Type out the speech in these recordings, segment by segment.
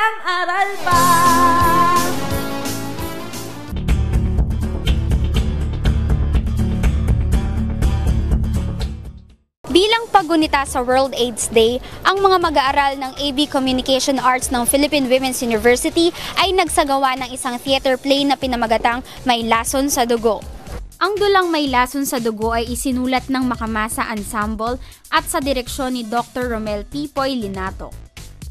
Walang aral pa. Bilang paggunita sa World AIDS Day, ang mga mag-aaral ng AB Communication Arts ng Philippine Women's University ay nagsagawa ng isang theater play na pinamagatang May Lason sa Dugo. Ang dulang May Lason sa Dugo ay isinulat ng Makamasa Ensemble at sa direksyon ni Dr. Romel Pipoy Linato.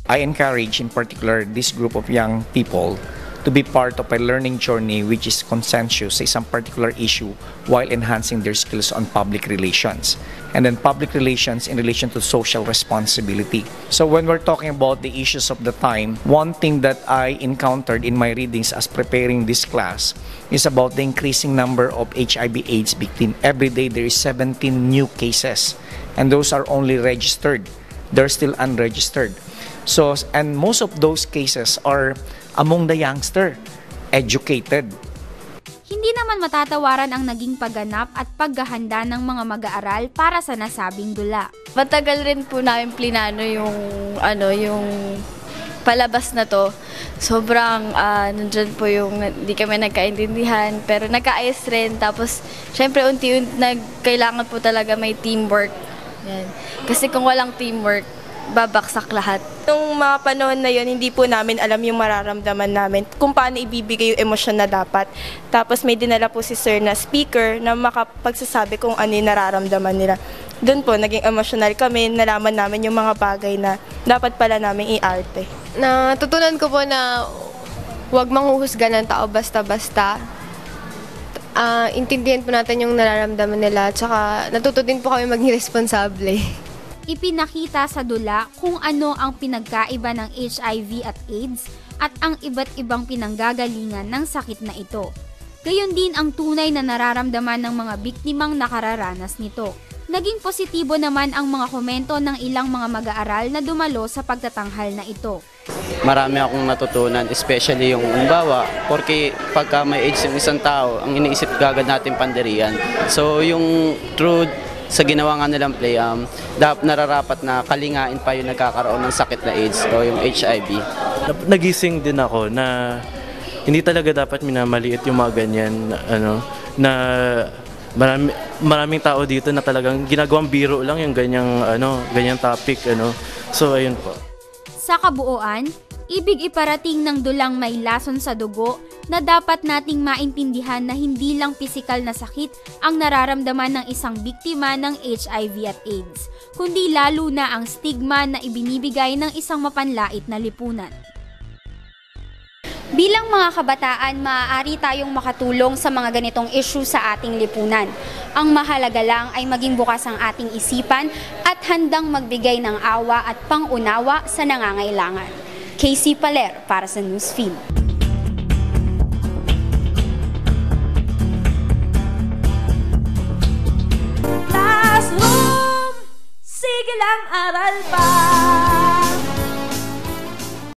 I encourage in particular this group of young people to be part of a learning journey which is conscientious sa isang particular issue while enhancing their skills on public relations. And then public relations in relation to social responsibility. So when we're talking about the issues of the time, one thing that I encountered in my readings as preparing this class is about the increasing number of HIV/AIDS victims. Every day there is 17 new cases and those are only registered. They're still unregistered. So, and most of those cases are among the youngster, educated. Hindi naman matatawaran ang naging pagganap at paghahanda ng mga mag-aaral para sa nasabing dula. Matagal rin po namin plinano yung palabas na to. Sobrang nandyan po yung hindi kami nagkaintindihan pero nagkaayos rin. Tapos syempre unti-unti kailangan po talaga may teamwork. Yan. Kasi kung walang teamwork, babaksak lahat. Nung mga panahon na yon, hindi po namin alam yung mararamdaman namin, kung paano ibibigay yung emosyon na dapat. Tapos may dinala po si sir na speaker na makapagsasabi kung ano yung nararamdaman nila. Doon po, naging emotional kami, nalaman namin yung mga bagay na dapat pala namin i-arte. Natutunan ko po na huwag manghuhusga ng tao basta-basta. Intindihan po natin yung nararamdaman nila, tsaka natuto din po kami maging responsable. Ipinakita sa dula kung ano ang pinagkaiba ng HIV at AIDS at ang iba't ibang pinanggagalingan ng sakit na ito. Gayon din ang tunay na nararamdaman ng mga biktimang nakararanas nito. Naging positibo naman ang mga komento ng ilang mga mag-aaral na dumalo sa pagtatanghal na ito. Marami akong natutunan, especially yung umbawa, porque pagka may AIDS yung isang tao, ang iniisip kagad natin pandirian. So yung through sa ginawa nga nilang play, nararapat na kalingain pa yung nagkakaroon ng sakit na AIDS o yung HIV. Nagising din ako na hindi talaga dapat minamaliit yung mga ganyan, na maraming tao dito na talagang ginagawang biro lang yung ganyang topic, So ayun po. Sa kabuuan, ibig iparating ng dulang May Lason sa Dugo na dapat nating maintindihan na hindi lang pisikal na sakit ang nararamdaman ng isang biktima ng HIV at AIDS, kundi lalo na ang stigma na ibinibigay ng isang mapanlait na lipunan. Bilang mga kabataan, maaari tayong makatulong sa mga ganitong issue sa ating lipunan. Ang mahalaga lang ay maging bukas ang ating isipan at handang magbigay ng awa at pangunawa sa nangangailangan. Casey Paler para sa Newsfeed.